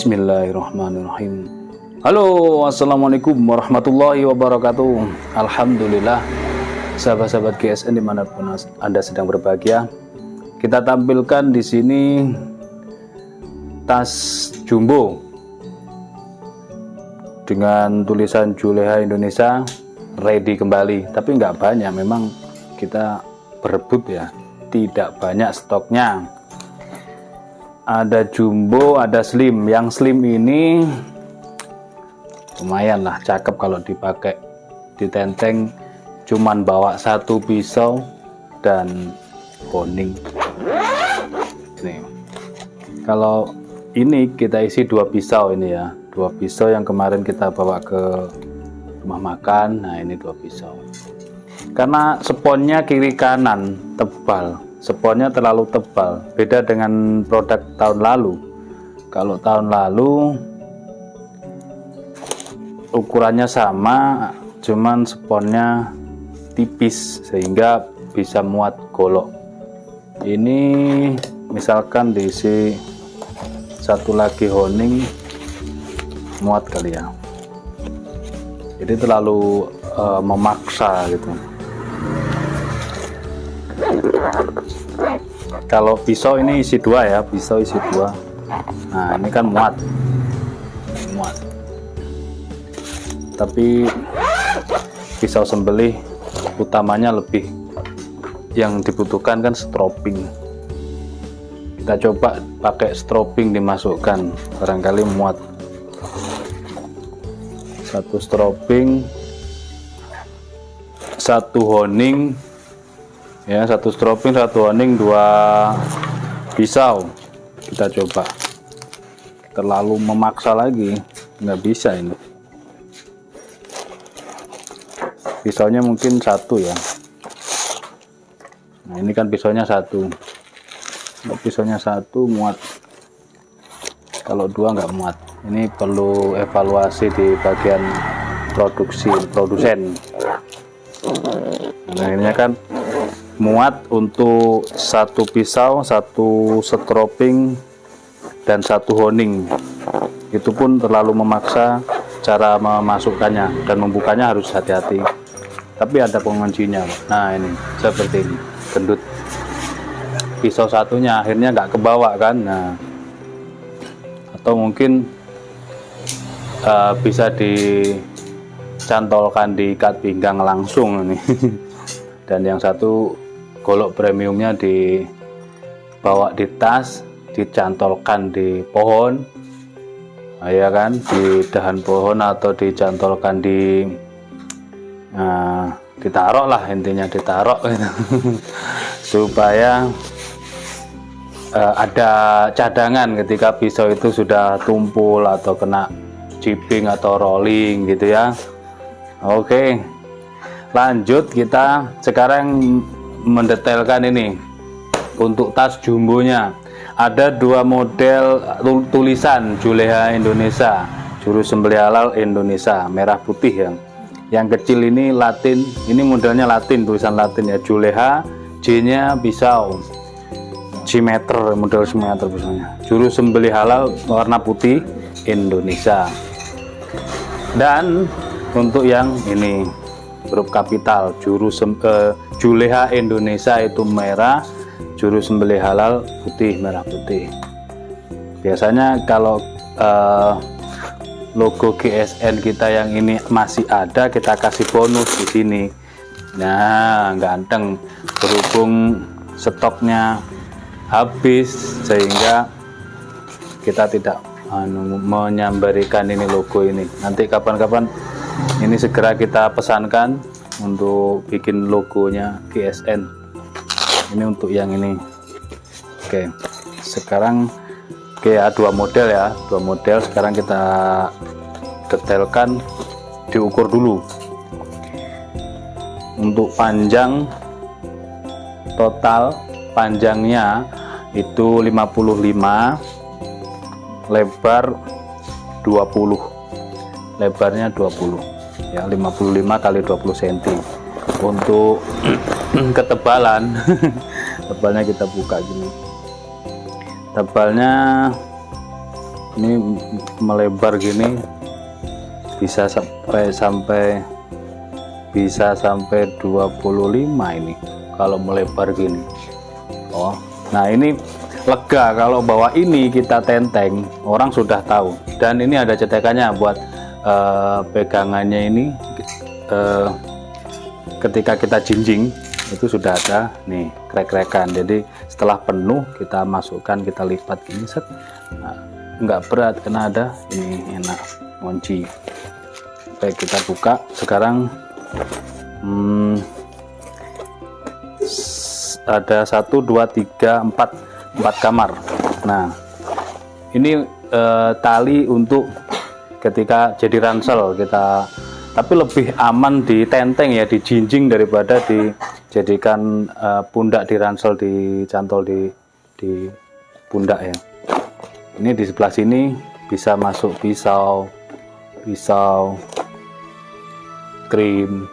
Bismillahirrahmanirrahim. Halo, assalamualaikum warahmatullahi wabarakatuh. Alhamdulillah, sahabat-sahabat GSN dimanapun Anda sedang berbahagia. Kita tampilkan di sini tas jumbo dengan tulisan Juleha Indonesia ready kembali. Tapi nggak banyak, memang kita berebut ya, tidak banyak stoknya. Ada jumbo, ada slim. Yang slim ini lumayan lah, cakep kalau dipakai ditenteng. Cuman bawa satu pisau dan boning. Nih, kalau ini kita isi dua pisau ini ya, dua pisau yang kemarin kita bawa ke rumah makan. Nah, ini dua pisau. Karena sponnya kiri kanan tebal, sponnya terlalu tebal, beda dengan produk tahun lalu. Kalau tahun lalu ukurannya sama, cuman sponnya tipis sehingga bisa muat golok. Ini misalkan diisi satu lagi honing, muat kali ya. Jadi terlalu memaksa gitu. Kalau pisau ini isi dua ya, pisau isi dua. Nah, ini kan muat. Tapi pisau sembelih utamanya lebih yang dibutuhkan kan stropping. Kita coba pakai stropping dimasukkan, barangkali muat. Satu stropping, satu honing ya, satu stropping, satu honing, dua pisau. Kita coba. Terlalu memaksa lagi, nggak bisa ini. Pisaunya mungkin satu ya. Nah, ini kan pisaunya satu. Kalau pisaunya satu muat. Kalau dua nggak muat. Ini perlu evaluasi di bagian produsen. Nah, ini kan muat untuk satu pisau, satu stropping, dan satu honing. Itu pun terlalu memaksa cara memasukkannya, dan membukanya harus hati-hati. Tapi ada penguncinya. Nah, ini seperti ini, gendut. Pisau satunya akhirnya nggak kebawa kan. Nah, atau mungkin bisa dicantolkan di ikat pinggang langsung ini. Dan yang satu golok premiumnya dibawa di tas, dicantolkan di pohon, nah, ya kan, di dahan pohon, atau dicantolkan di ditaruh lah, intinya ditaruh gitu. Supaya ada cadangan ketika pisau itu sudah tumpul atau kena chipping atau rolling gitu ya. Oke, lanjut, kita sekarang mendetailkan ini untuk tas jumbonya. Ada dua model tulisan Juleha Indonesia, juru sembelih halal Indonesia, merah putih ya. Yang kecil ini Latin, ini modelnya Latin, tulisan Latin ya, Juleha, J-nya pisau, simeter, model simeter pisaunya. Juru sembelih halal warna putih Indonesia. Dan untuk yang ini huruf kapital, Juleha Indonesia itu merah, juru sembelih halal putih, merah putih. Biasanya kalau logo GSN kita yang ini masih ada, kita kasih bonus di sini. Nah, ganteng, berhubung stoknya habis sehingga kita tidak menyambarikan ini logo ini. Nanti kapan-kapan ini segera kita pesankan untuk bikin logonya GSN. Ini untuk yang ini. Oke, sekarang dua model ya, dua model. Sekarang kita detailkan, diukur dulu. Untuk panjang, total panjangnya itu 55, lebar 20, lebarnya 20 ya, 55 kali 20 cm. Untuk ketebalan tebalnya kita buka gini, tebalnya Ini melebar gini bisa sampai 25 ini kalau melebar gini. Oh, nah ini lega kalau bawa ini kita tenteng, orang sudah tahu. Dan ini ada cetekannya buat pegangannya ini, ketika kita jinjing itu sudah ada nih krek-krekan. Jadi setelah penuh kita masukkan, kita lipat gini set. Nah, nggak berat karena ada ini, enak kunci. Baik, kita buka sekarang. Ada 1 2 3 4 kamar. Nah ini tali untuk ketika jadi ransel kita, tapi lebih aman di tenteng ya, di jinjing daripada dijadikan pundak di ransel, dicantol di pundak ya. Ini di sebelah sini bisa masuk pisau krim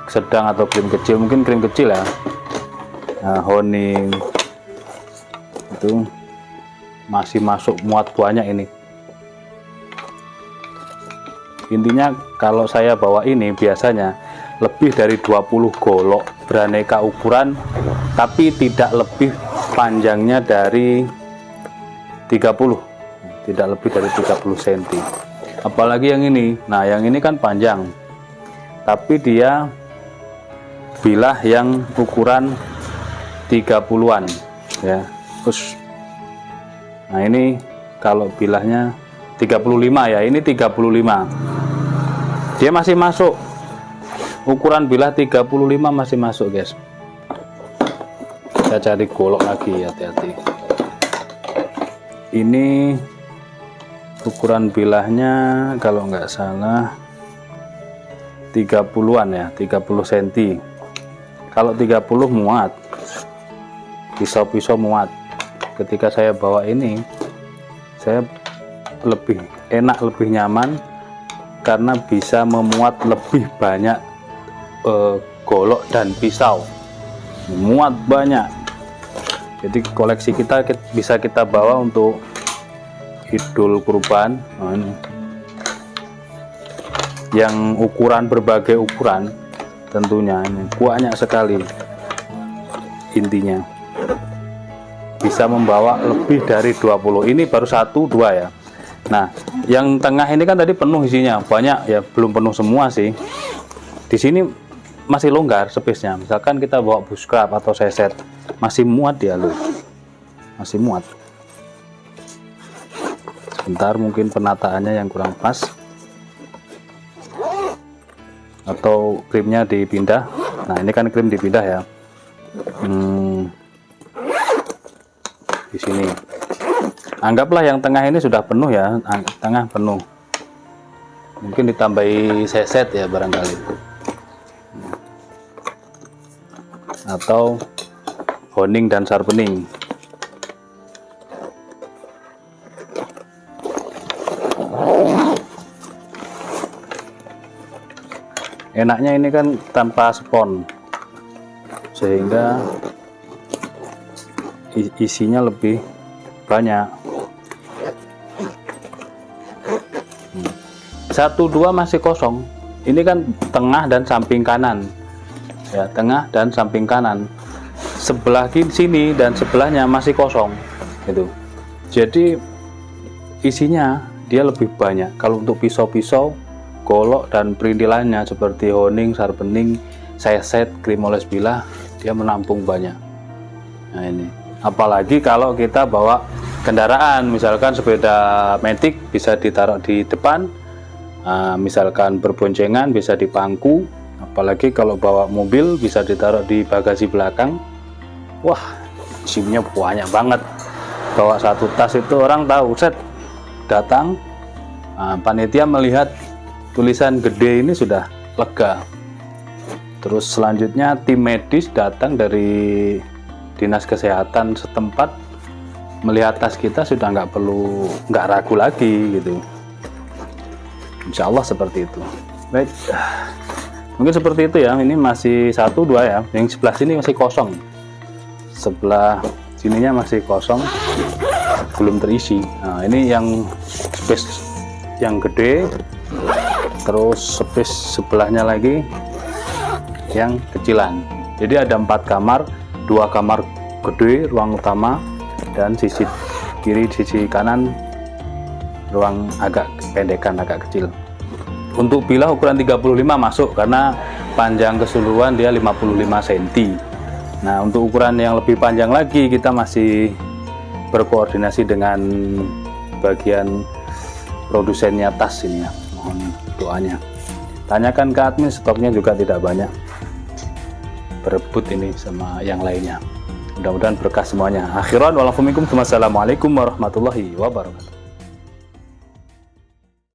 sedang atau krim kecil, mungkin krim kecil ya. Nah, honing itu masih masuk, muat banyak ini. Intinya kalau saya bawa ini biasanya lebih dari 20 golok beraneka ukuran, tapi tidak lebih panjangnya dari 30, tidak lebih dari 30 cm. Apalagi yang ini. Nah, yang ini kan panjang, tapi dia bilah yang ukuran 30-an ya. Terus nah ini kalau bilahnya 35 ya, ini 35. Dia masih masuk. Ukuran bilah 35 masih masuk, guys. Kita cari golok lagi, hati-hati. Ini ukuran bilahnya kalau nggak salah 30-an ya, 30 cm. Kalau 30 muat, pisau-pisau muat. Ketika saya bawa ini, saya lebih enak, lebih nyaman karena bisa memuat lebih banyak golok dan pisau, muat banyak. Jadi koleksi kita bisa kita bawa untuk idul kurban. Nah, ini yang ukuran, berbagai ukuran tentunya, ini banyak sekali. Intinya bisa membawa lebih dari 20. Ini baru 1 2 ya. Nah, yang tengah ini kan tadi penuh isinya, banyak ya, belum penuh semua sih. Di sini masih longgar space-nya. Misalkan kita bawa bushcraft atau seset, masih muat dia loh. Masih muat. Sebentar, mungkin penataannya yang kurang pas. Atau krimnya dipindah. Nah, ini kan krim dipindah ya. Di sini anggaplah yang tengah ini sudah penuh ya, tengah penuh, mungkin ditambahi seset ya barangkali, atau honing dan sharpening. Enaknya ini kan tanpa spon, sehingga isinya lebih banyak. 1 2 masih kosong. Ini kan tengah dan samping kanan ya, tengah dan samping kanan. Sebelah sini dan sebelahnya masih kosong gitu. Jadi isinya dia lebih banyak. Kalau untuk pisau-pisau, golok dan perintilannya seperti honing, sharpening, seset, krim oles bilah, dia menampung banyak. Nah ini, apalagi kalau kita bawa kendaraan, misalkan sepeda matic bisa ditaruh di depan, misalkan berboncengan bisa di pangku, apalagi kalau bawa mobil bisa ditaruh di bagasi belakang. Wah, SIM-nya banyak banget. Bawa 1 tas itu orang tahu, set datang, panitia melihat tulisan gede ini sudah lega. Terus selanjutnya tim medis datang dari dinas kesehatan setempat, melihat tas kita sudah nggak ragu lagi gitu. Insya Allah seperti itu. Baik, mungkin seperti itu ya. Ini masih 1 2 ya, yang sebelah sini masih kosong, sebelah sininya masih kosong. belum terisi. Nah, ini yang space yang gede, terus space sebelahnya lagi yang kecilan. Jadi ada 4 kamar, 2 kamar gede, ruang utama, dan sisi kiri, sisi kanan ruang agak pendekan, agak kecil. Untuk bilah ukuran 35 masuk karena panjang keseluruhan dia 55 cm. Nah, untuk ukuran yang lebih panjang lagi kita masih berkoordinasi dengan bagian produsennya tas ini ya. Mohon doanya. Tanyakan ke admin, stoknya juga tidak banyak. Berebut ini sama yang lainnya. Mudah-mudahan berkah semuanya. Akhiran walafumikum. Wassalamualaikum warahmatullahi wabarakatuh.